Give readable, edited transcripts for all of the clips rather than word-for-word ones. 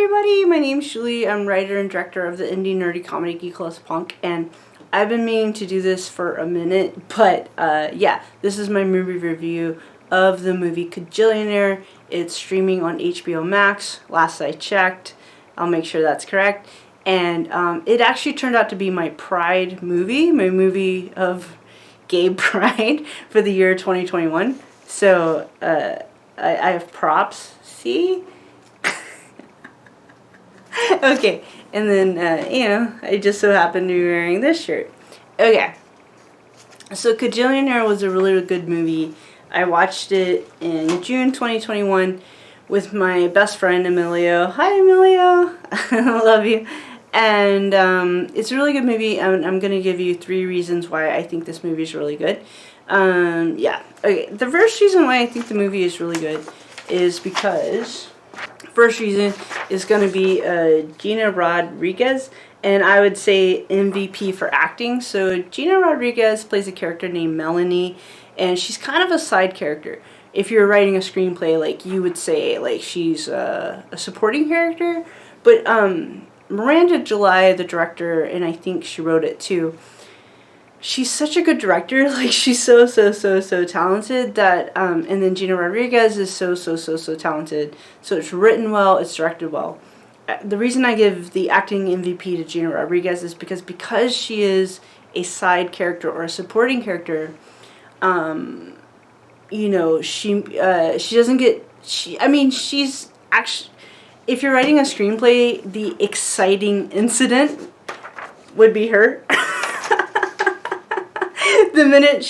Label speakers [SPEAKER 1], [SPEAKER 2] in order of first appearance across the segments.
[SPEAKER 1] everybody, my name's Julie. I'm writer and director of the indie nerdy comedy Geek Loves Punk, and I've been meaning to do this for a minute, but yeah, this is my movie review of the movie Kajillionaire. It's streaming on HBO Max, last I checked. I'll make sure that's correct. And it actually turned out to be my Pride movie, my movie of gay pride for the year 2021. So I have props, see? Okay, and then, I just so happened to be wearing this shirt. Okay, so Kajillionaire was a really good movie. I watched it in June 2021 with my best friend, Emilio. Hi, Emilio! I love you. And it's a really good movie, and I'm going to give you 3 reasons why I think this movie is really good. Yeah, okay, the first reason why I think the movie is really good is because... First reason is going to be Gina Rodriguez, and I would say MVP for acting. So Gina Rodriguez plays a character named Melanie, and she's kind of a side character. If you're writing a screenplay, like, you would say, like, she's a supporting character. But Miranda July, the director, and I think she wrote it too, she's such a good director. Like, she's so talented that, and then Gina Rodriguez is so talented. So it's written well, it's directed well. The reason I give the acting MVP to Gina Rodriguez is because she is a side character or a supporting character. She doesn't get, she's actually, if you're writing a screenplay, the exciting incident would be her. The minute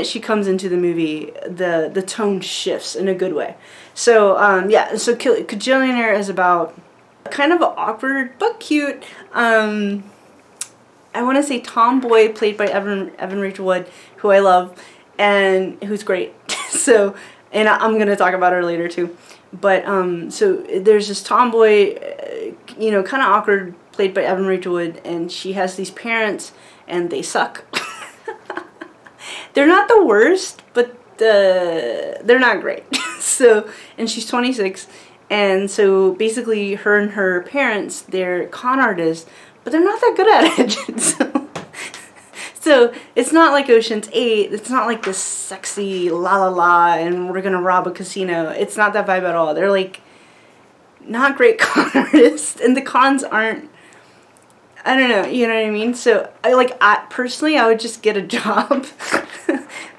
[SPEAKER 1] she comes into the movie, the tone shifts in a good way. So so Kajillionaire is about kind of awkward but cute, I want to say tomboy played by Evan Rachel Wood, who I love and who's great. So, and I'm gonna talk about her later too. But so there's this tomboy, kind of awkward, played by Evan Rachel Wood, and she has these parents, and they suck. They're not the worst, but they're not great. So, and she's 26, and so basically her and her parents, they're con artists, but they're not that good at it. So it's not like Ocean's 8. It's not like this sexy la la la and we're gonna rob a casino. It's not that vibe at all. They're like not great con artists, and the cons aren't, I don't know, you know what I mean? So I personally would just get a job.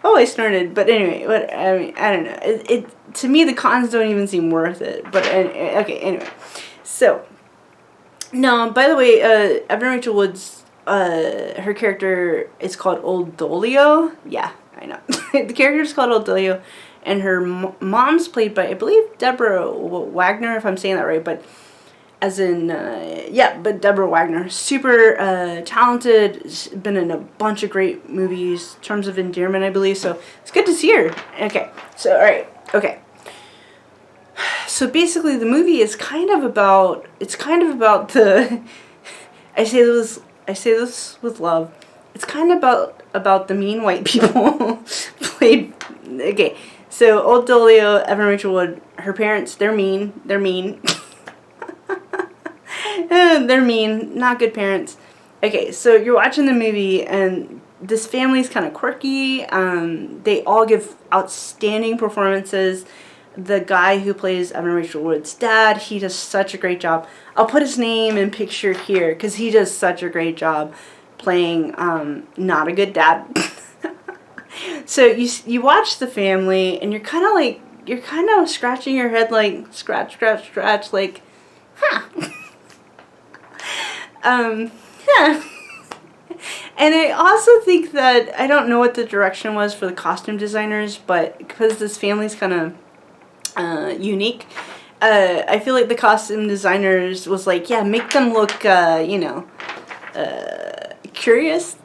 [SPEAKER 1] Oh, I snorted, but anyway, I don't know. It to me, the cons don't even seem worth it. But okay, anyway. So no, by the way, Evan Rachel Wood's her character is called Old Dolio. Yeah, I know. The character is called Old Dolio, and her mom's played by, I believe, Deborah Wagner, if I'm saying that right, but as in, but Deborah Wagner, super talented, been in a bunch of great movies, Terms of Endearment, I believe, so it's good to see her. Okay, so, alright, okay. So basically the movie is kind of about the, I say this with love, it's kind of about the mean white people played, okay, so Old Dolio, Evan Rachel Wood, her parents, they're mean. They're mean, not good parents. Okay, so you're watching the movie, and this family's kind of quirky. They all give outstanding performances. The guy who plays Evan Rachel Wood's dad, he does such a great job. I'll put his name and picture here because he does such a great job playing not a good dad. So you watch the family, and you're kind of scratching your head, like scratch, like, huh. Yeah. And I also think that, I don't know what the direction was for the costume designers, but because this family's kind of unique, I feel like the costume designers was like, yeah, make them look, curious.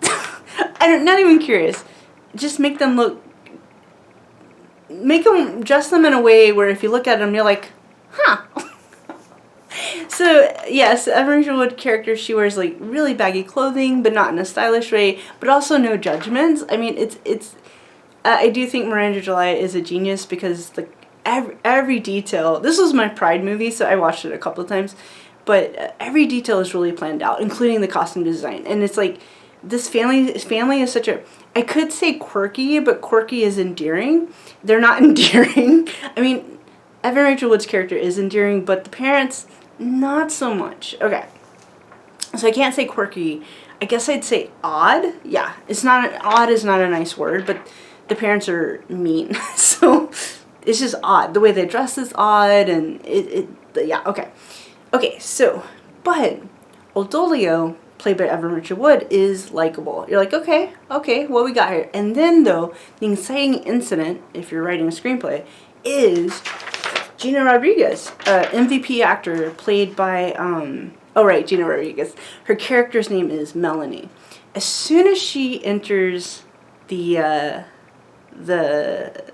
[SPEAKER 1] Not even curious. Just make them dress them in a way where if you look at them, you're like, huh. So, yes, Evan Rachel Wood character, she wears, like, really baggy clothing, but not in a stylish way, but also no judgments. I mean, I do think Miranda July is a genius because, every detail. This was my Pride movie, so I watched it a couple of times, but every detail is really planned out, including the costume design. And it's like, this family is such a, I could say quirky, but quirky is endearing. They're not endearing. I mean, Evan Rachel Wood's character is endearing, but the parents, not so much. Okay. So I can't say quirky. I guess I'd say odd. Yeah, it's not, odd is not a nice word, but the parents are mean. So it's just odd. The way they dress is odd, and yeah, okay. Okay, so, but Oldolio, played by Evan Rachel Wood, is likable. You're like, okay, what we got here? And then, though, the inciting incident, if you're writing a screenplay, is Gina Rodriguez, MVP actor, played by, Gina Rodriguez. Her character's name is Melanie. As soon as she enters the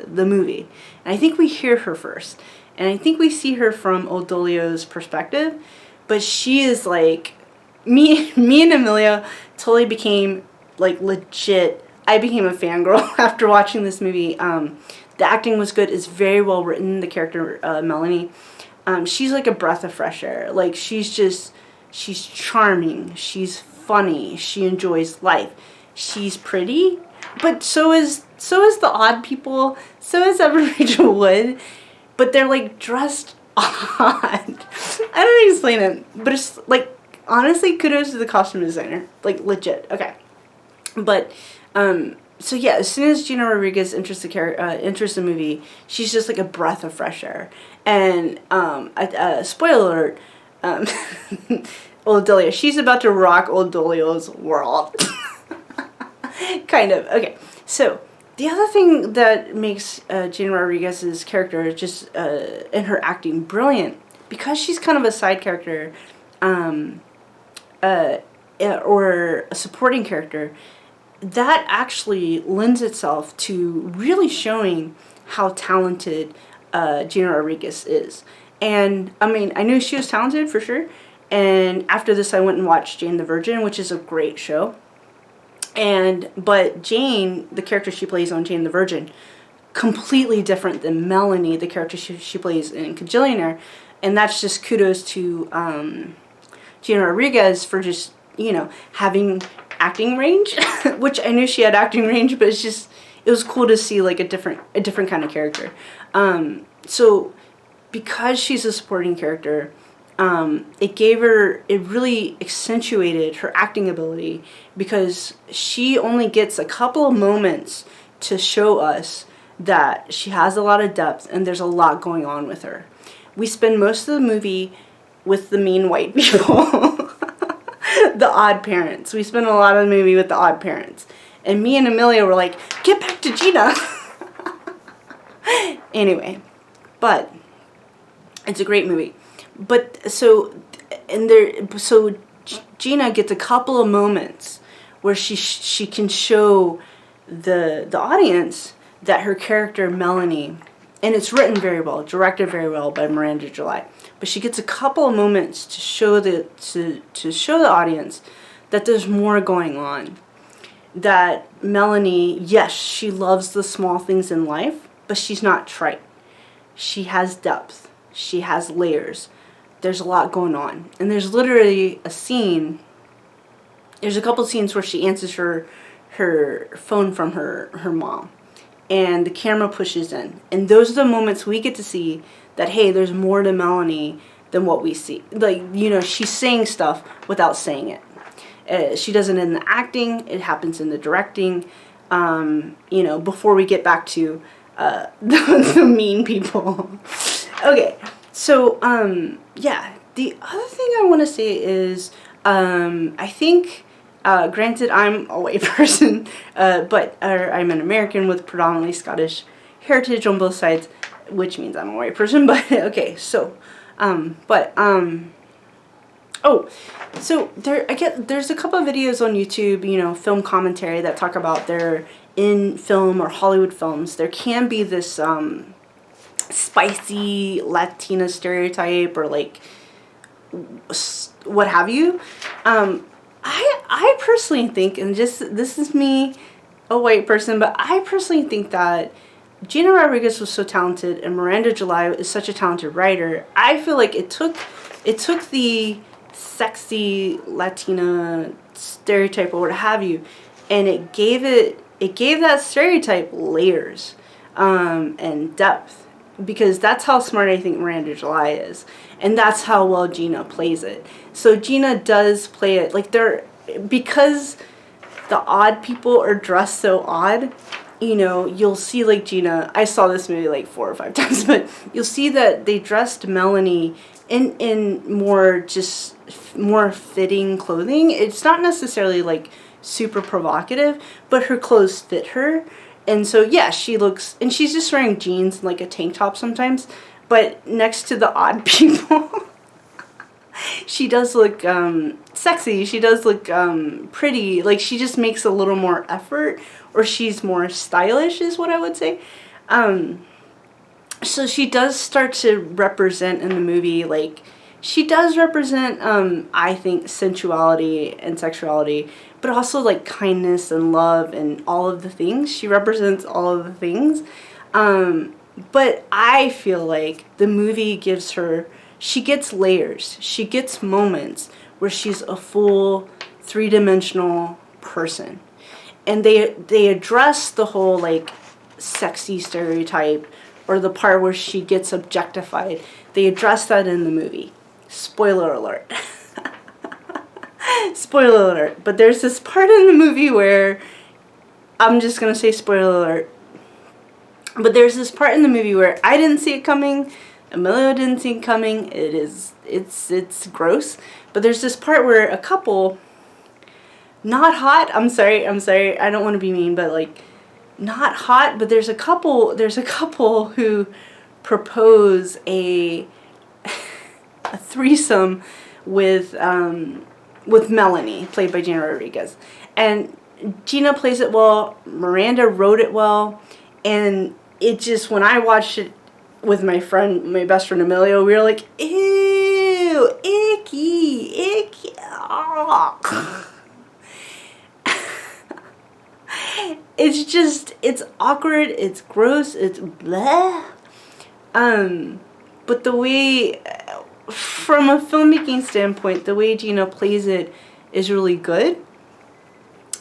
[SPEAKER 1] movie, and I think we hear her first, and I think we see her from Oldolio's perspective, but she is like, me and Amelia totally became like legit, I became a fangirl after watching this movie. The acting was good. It's very well written, the character Melanie. She's like a breath of fresh air. Like, she's charming, she's funny, she enjoys life, she's pretty, but so is the odd people, so is Evan Rachel Wood, but they're like dressed odd. I don't explain it, but it's like, honestly, kudos to the costume designer, like legit. Okay, but so yeah, as soon as Gina Rodriguez enters the movie, she's just like a breath of fresh air. And spoiler alert, Oldolio, she's about to rock Oldolio's world. Kind of. Okay, so the other thing that makes Gina Rodriguez's character just in her acting brilliant, because she's kind of a side character, or a supporting character, that actually lends itself to really showing how talented Gina Rodriguez is. And I mean, I knew she was talented for sure. And after this, I went and watched Jane the Virgin, which is a great show. But Jane, the character she plays on Jane the Virgin, completely different than Melanie, the character she plays in Kajillionaire. And that's just kudos to Gina Rodriguez for just, having acting range, which I knew she had acting range, but it was cool to see like a different kind of character. So because she's a supporting character, it really accentuated her acting ability, because she only gets a couple of moments to show us that she has a lot of depth and there's a lot going on with her. We spend most of the movie with the mean white people, the odd parents. We spend a lot of the movie with the odd parents. And me and Amelia were like, get back to Gina. Anyway, but it's a great movie. But so Gina gets a couple of moments where she can show the audience that her character Melanie, and it's written very well, directed very well by Miranda July, but she gets a couple of moments to show the audience that there's more going on. That Melanie, yes, she loves the small things in life, but she's not trite. She has depth. She has layers. There's a lot going on. And there's literally a scene, there's a couple scenes where she answers her phone from her mom. And the camera pushes in. And those are the moments we get to see that, hey, there's more to Melanie than what we see. Like, she's saying stuff without saying it. She does it in the acting. It happens in the directing. Before we get back to the mean people. Okay, so, yeah. The other thing I want to say is, I think, granted, I'm a white person, but I'm an American with predominantly Scottish heritage on both sides, which means I'm a white person, but, okay, so, so there's a couple of videos on YouTube, film commentary that talk about their in film or Hollywood films. There can be this spicy Latina stereotype or like what have you. I personally think, and just this is me, a white person, but I personally think that Gina Rodriguez was so talented and Miranda July is such a talented writer. I feel like it took the sexy Latina stereotype or what have you, and it gave that stereotype layers and depth, because that's how smart I think Miranda July is, and that's how well Gina plays it. So Gina does play it like because the odd people are dressed so odd. You know, you'll see like Gina, I saw this movie like 4 or 5 times, but you'll see that they dressed Melanie in more fitting clothing. It's not necessarily like super provocative, but her clothes fit her. And so yeah, she looks, and she's just wearing jeans and like a tank top sometimes, but next to the odd people, she does look sexy. She does look pretty. Like she just makes a little more effort, or she's more stylish is what I would say. So she does start to represent in the movie, like she does represent I think sensuality and sexuality, but also like kindness and love and all of the things. She represents all of the things. But I feel like the movie gives her, she gets layers. She gets moments where she's a full 3-dimensional person. And they address the whole like sexy stereotype, or the part where she gets objectified. They address that in the movie. Spoiler alert. Spoiler alert. But there's this part in the movie where, I'm just going to say spoiler alert. But there's this part in the movie where I didn't see it coming. Emilio didn't see it coming. It's gross. But there's this part where a couple, not hot, I'm sorry, I don't want to be mean, but like, not hot, but there's a couple who propose a threesome with Melanie, played by Gina Rodriguez. And Gina plays it well, Miranda wrote it well, and it just, when I watched it with my best friend Emilio, we were like, ew, icky, oh. It's awkward, it's gross, it's bleh. But the way, from a filmmaking standpoint, the way Gina plays it is really good.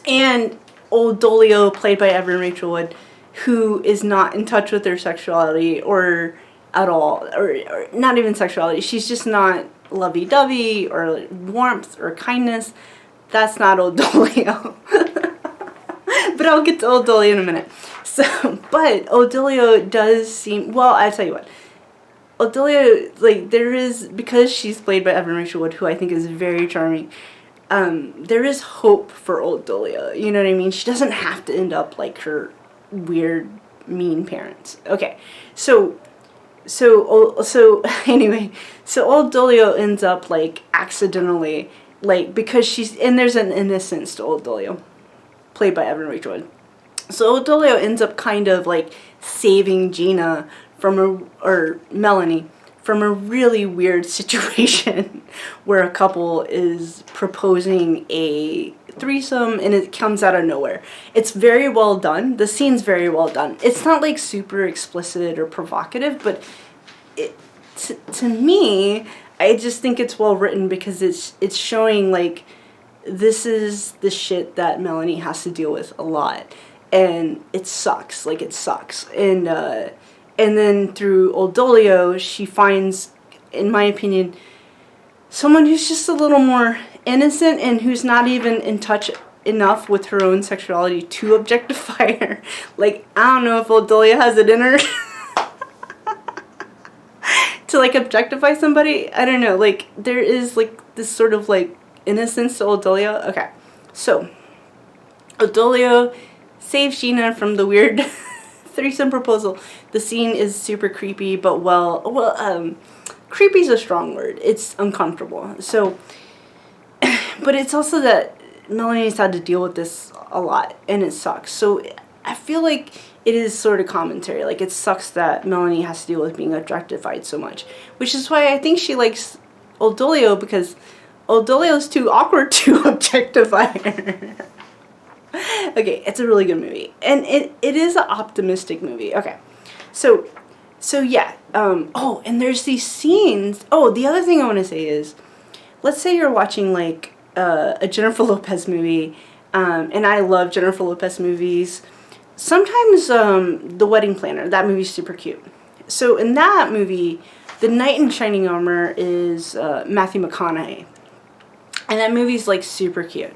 [SPEAKER 1] And old Dolio, played by Evan Rachel Wood, who is not in touch with her sexuality or at all, or not even sexuality. She's just not lovey-dovey or warmth or kindness. That's not old Dolio. But I'll get to Old Dolio in a minute. So, but Old Dolio does seem, well, I tell you what, Old Dolio, like, there is, because she's played by Evan Rachel Wood, who I think is very charming, there is hope for Old Dolio. You know what I mean? She doesn't have to end up like her weird, mean parents. Okay, so anyway, so Old Dolio ends up like accidentally, like, because she's, and there's an innocence to Old Dolio, played by Evan Rachel Wood. So Old Dolio ends up kind of like saving Gina or Melanie from a really weird situation where a couple is proposing a threesome and it comes out of nowhere. It's very well done. The scene's very well done. It's not like super explicit or provocative, but to me, I just think it's well written, because it's showing like, this is the shit that Melanie has to deal with a lot, and it sucks. Like, it sucks. And then through Old Dolio, she finds, in my opinion, someone who's just a little more innocent and who's not even in touch enough with her own sexuality to objectify her. Like, I don't know if Old Dolio has it in her to like objectify somebody. I don't know. Like, there is like this sort of like innocence to Old Dolio. Okay, so Old Dolio saves Gina from the weird threesome proposal. The scene is super creepy, but creepy is a strong word. It's uncomfortable. So, but it's also that Melanie's had to deal with this a lot, and it sucks. So I feel like it is sort of commentary. Like, it sucks that Melanie has to deal with being objectified so much, which is why I think she likes Old Dolio, because Old Dolio's too awkward to objectify her. Okay, it's a really good movie. And it is an optimistic movie. Okay, So yeah. Oh, and there's these scenes. Oh, the other thing I want to say is, let's say you're watching like a Jennifer Lopez movie, and I love Jennifer Lopez movies. Sometimes The Wedding Planner, that movie's super cute. So in that movie, the knight in shining armor is Matthew McConaughey, and that movie's like super cute.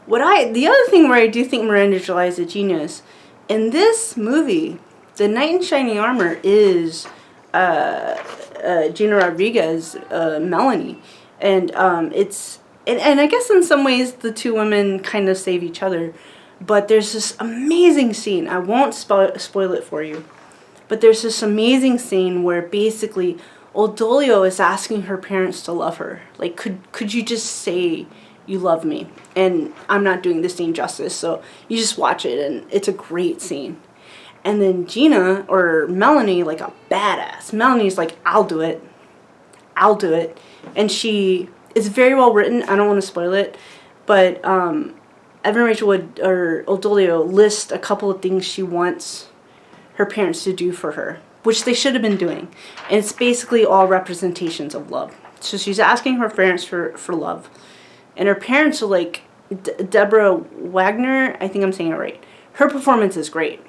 [SPEAKER 1] The other thing where I do think Miranda July is a genius, in this movie, the knight in shining armor is Gina Rodriguez, Melanie, and and I guess in some ways the two women kind of save each other, but there's this amazing scene. I won't spoil it for you, but there's this amazing scene where basically Old Dolio is asking her parents to love her. Like, could you just say you love me? And I'm not doing the scene justice, so you just watch it, and it's a great scene. And then Gina, or Melanie, like a badass, Melanie's like, I'll do it. And it's very well written. I don't want to spoil it, but Evan Rachel Wood, or Old Dolio, lists a couple of things she wants her parents to do for her, which they should have been doing. And it's basically all representations of love. So she's asking her parents for love. And her parents are like, Deborah Wagner, I think I'm saying it right. Her performance is great.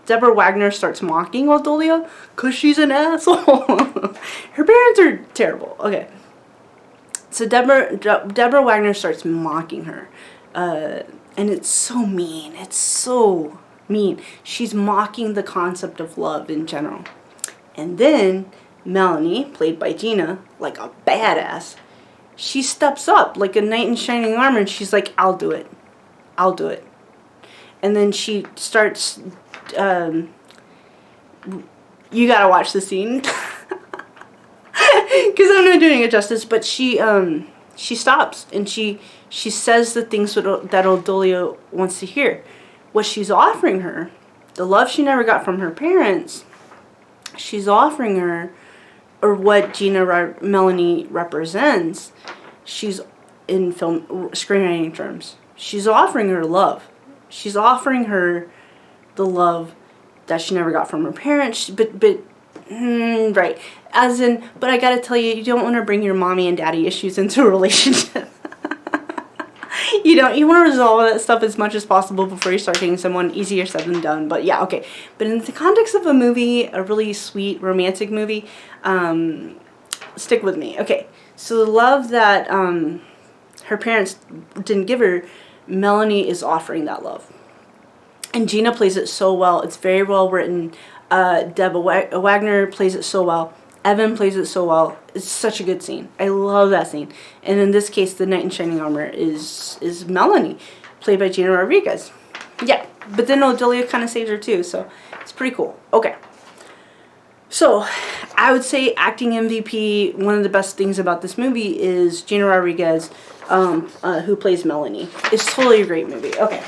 [SPEAKER 1] Deborah Wagner starts mocking Old Dolio because she's an asshole. Her parents are terrible. Okay. So Deborah Wagner starts mocking her. And it's so mean. It's so mean. She's mocking the concept of love in general. And then Melanie, played by Gina, like a badass, she steps up like a knight in shining armor, and she's like, I'll do it. And then she starts, you gotta watch the scene, because I'm not doing it justice, but she stops, and she says the things that Old Dolio wants to hear. What she's offering her, the love she never got from her parents, she's offering her, or what Melanie represents, she's in screenwriting terms, she's offering her love. She's offering her the love that she never got from her parents, right. As in, but I gotta tell you, you don't want to bring your mommy and daddy issues into a relationship. You want to resolve that stuff as much as possible before you start dating someone. Easier said than done, but yeah, okay. But in the context of a movie, a really sweet romantic movie, stick with me. Okay, so the love that her parents didn't give her, Melanie is offering that love. And Gina plays it so well. It's very well written. Deborah Wagner plays it so well. Evan plays it so well. It's such a good scene. I love that scene. And in this case, the knight in shining armor is Melanie, played by Gina Rodriguez. Yeah, but then Old Dolio kind of saves her too, so it's pretty cool. Okay. So, I would say acting MVP, one of the best things about this movie is Gina Rodriguez, who plays Melanie. It's totally a great movie. Okay.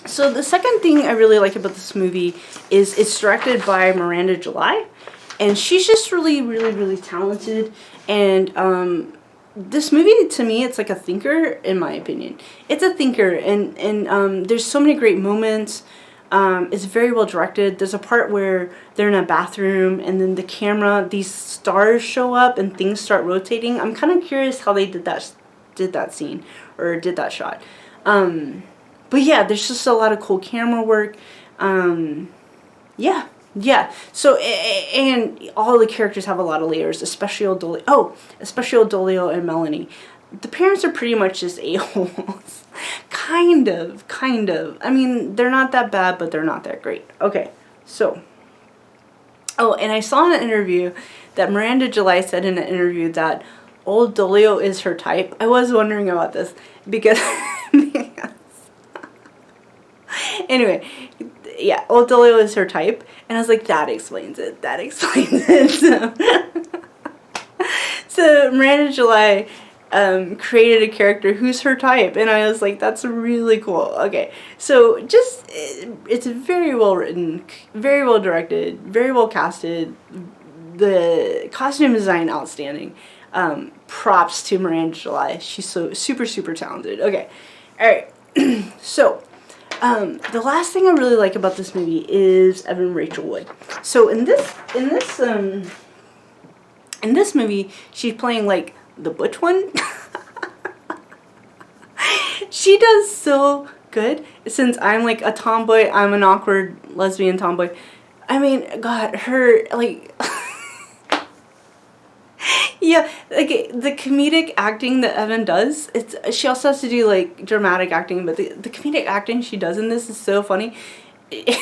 [SPEAKER 1] So the second thing I really like about this movie is it's directed by Miranda July, and she's just really, really, really talented. And this movie, to me, it's like a thinker, in my opinion. It's a thinker, and there's so many great moments. It's very well directed. There's a part where they're in a bathroom, and then the camera, these stars show up, and things start rotating. I'm kind of curious how they did that scene, or did that shot. But yeah, there's just a lot of cool camera work. Yeah. So, and all the characters have a lot of layers, especially Old Dolio and Melanie. The parents are pretty much just a-holes. Kind of. I mean, they're not that bad, but they're not that great. Okay, so. Oh, and I saw in an interview that Miranda July said in an interview that Old Dolio is her type. I was wondering about this because... Anyway, yeah, Old Dolio is her type, and I was like, that explains it. So Miranda July created a character who's her type, and I was like, that's really cool. Okay, so just, it's very well written, very well directed, very well casted, the costume design outstanding. Props to Miranda July. She's so super, super talented. Okay, alright, so... The last thing I really like about this movie is Evan Rachel Wood. So in this movie, she's playing like the butch one. She does so good. Since I'm like a tomboy, I'm an awkward lesbian tomboy. I mean, God, her like. Yeah, like the comedic acting that Evan does, she also has to do like dramatic acting, but the comedic acting she does in this is so funny. Like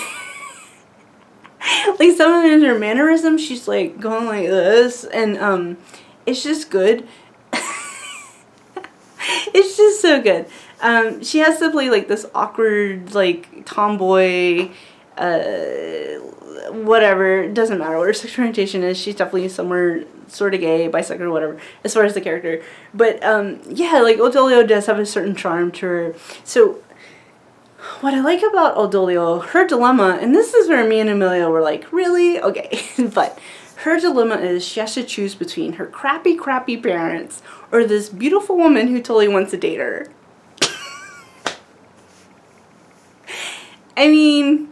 [SPEAKER 1] some of her mannerisms, she's like going like this, and it's just good. It's just so good. She has to play like this awkward like tomboy, whatever, it doesn't matter what her sexual orientation is. She's definitely somewhere sort of gay, bisexual, whatever, as far as the character. But yeah, like Old Dolio does have a certain charm to her. So what I like about Old Dolio, her dilemma, and this is where me and Amelia were like, really? Okay. But her dilemma is she has to choose between her crappy parents or this beautiful woman who totally wants to date her. I mean,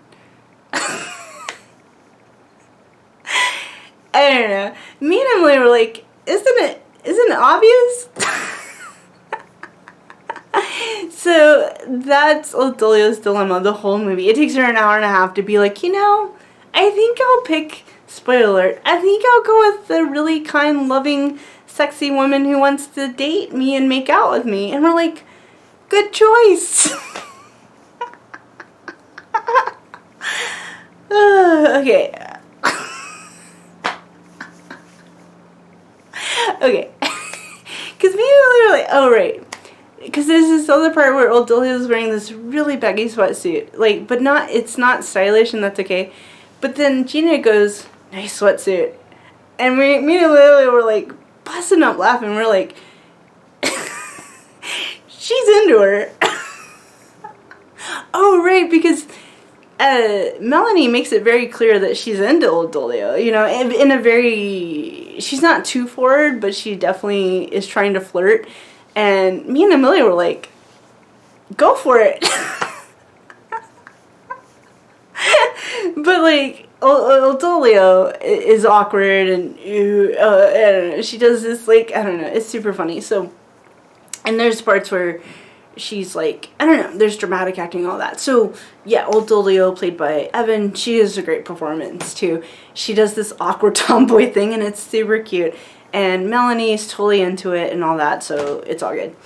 [SPEAKER 1] I don't know. Me and Emily were like, isn't it obvious? So that's Old Dolio's dilemma the whole movie. It takes her an hour and a half to be like, you know, I think I'll pick, spoiler alert, I think I'll go with the really kind, loving, sexy woman who wants to date me and make out with me. And we're like, good choice. Okay. Okay. Because me and Lily were like, oh, right. Because there's this other part where Old Dolio is wearing this really baggy sweatsuit. Like, but it's not stylish, and that's okay. But then Gina goes, nice sweatsuit. And me and Lily were like, busting up laughing. We're like, she's into her. Oh, right, because Melanie makes it very clear that she's into Old Dolio, you know, in a very, she's not too forward, but she definitely is trying to flirt. And me and Amelia were like, go for it. But like, Old Dolio is awkward, and I don't know, she does this like, I don't know, it's super funny. So, and there's parts where she's like, I don't know, there's dramatic acting and all that. So yeah, Old Dolio, played by Evan, she is a great performance too. She does this awkward tomboy thing, and it's super cute. And Melanie is totally into it and all that, so it's all good.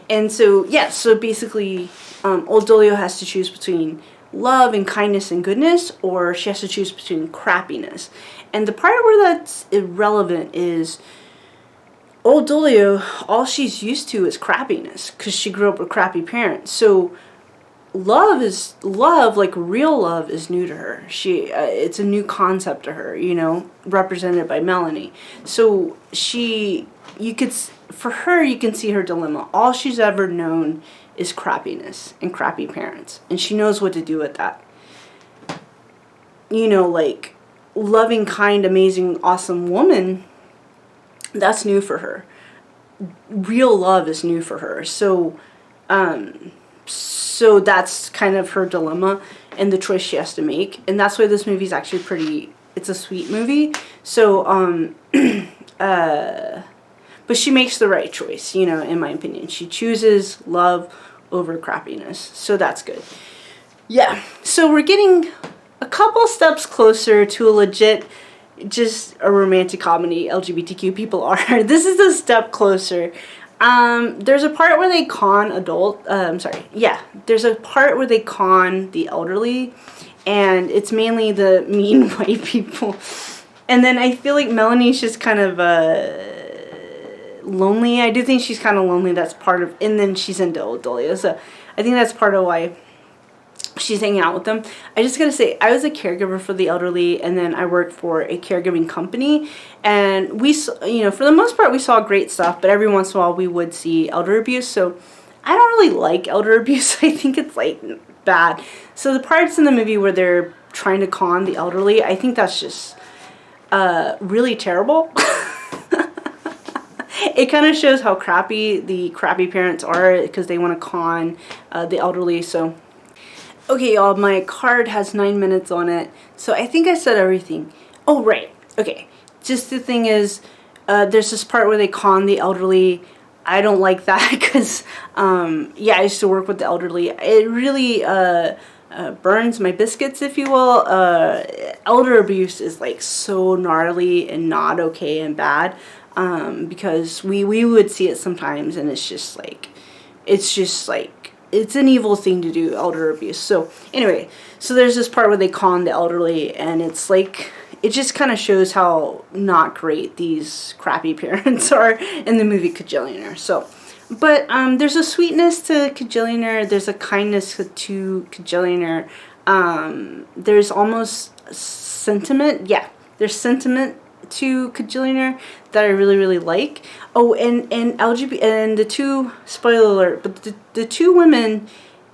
[SPEAKER 1] And so yeah, so basically Old Dolio has to choose between love and kindness and goodness, or she has to choose between crappiness. And the part where that's irrelevant is Old Dolio, all she's used to is crappiness because she grew up with crappy parents. So love, like real love, is new to her. It's a new concept to her, you know, represented by Melanie. So for her, you can see her dilemma. All she's ever known is crappiness and crappy parents, and she knows what to do with that. You know, like loving, kind, amazing, awesome woman, that's new for her. Real love is new for her. So that's kind of her dilemma and the choice she has to make. And that's why this movie is actually it's a sweet movie. So, but she makes the right choice, you know, in my opinion. She chooses love over crappiness. So that's good. Yeah. So we're getting a couple steps closer to a legit, just a romantic comedy. LGBTQ people are. This is a step closer. There's a part where they con there's a part where they con the elderly, and it's mainly the mean white people. And then I feel like Melanie's just kind of lonely. I do think she's kind of lonely. That's part of, and then she's into Old Dolio. So I think that's part of why she's hanging out with them. I just gotta say, I was a caregiver for the elderly, and then I worked for a caregiving company, and we, you know, for the most part we saw great stuff, but every once in a while we would see elder abuse. So I don't really like elder abuse. I think it's like bad. So the parts in the movie where they're trying to con the elderly, I think that's just really terrible. It kind of shows how crappy the crappy parents are because they want to con the elderly. So Okay, y'all, my card has 9 minutes on it, so I think I said everything. Oh, right. Okay. Just the thing is, there's this part where they con the elderly. I don't like that because, yeah, I used to work with the elderly. It really burns my biscuits, if you will. Elder abuse is like so gnarly and not okay and bad, because we would see it sometimes, and it's just like it's an evil thing to do, elder abuse. So anyway, so there's this part where they con the elderly, and it's like, it just kind of shows how not great these crappy parents are in the movie Kajillionaire. So, but there's a sweetness to Kajillionaire. There's a kindness to Kajillionaire. There's almost sentiment. Yeah, there's sentiment to Kajillionaire that I really, really like. Oh, and LGBT, and the two, spoiler alert, but the two women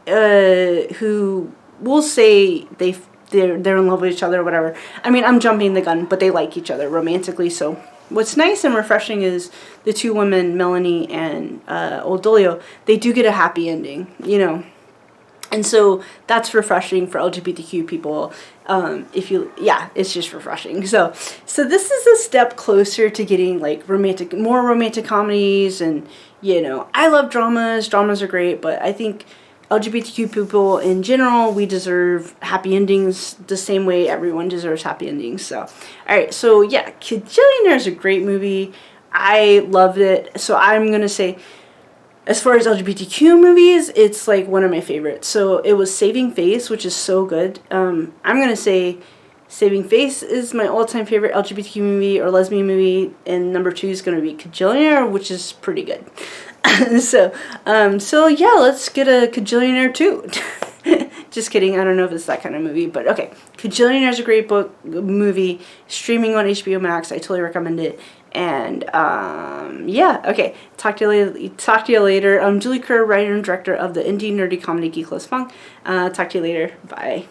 [SPEAKER 1] who will say they're in love with each other or whatever. I mean, I'm jumping the gun, but they like each other romantically. So what's nice and refreshing is the two women, Melanie and Old Dolio, they do get a happy ending, you know. And so that's refreshing for LGBTQ people. Yeah, it's just refreshing. So this is a step closer to getting like more romantic comedies, and you know, I love dramas. Dramas are great, but I think LGBTQ people in general, we deserve happy endings the same way everyone deserves happy endings. So, all right. So yeah, Kajillionaire is a great movie. I loved it. So I'm gonna say, as far as LGBTQ movies, it's like one of my favorites. So it was Saving Face, which is so good. I'm going to say Saving Face is my all-time favorite LGBTQ movie or lesbian movie. And number 2 is going to be Kajillionaire, which is pretty good. So yeah, let's get a Kajillionaire too. Just kidding. I don't know if it's that kind of movie, but okay. Kajillionaire is a great movie, streaming on HBO Max. I totally recommend it. And yeah, okay. Talk to you later. I'm Julie Kerr, writer and director of the indie nerdy comedy Geek Loves Punk. Talk to you later. Bye.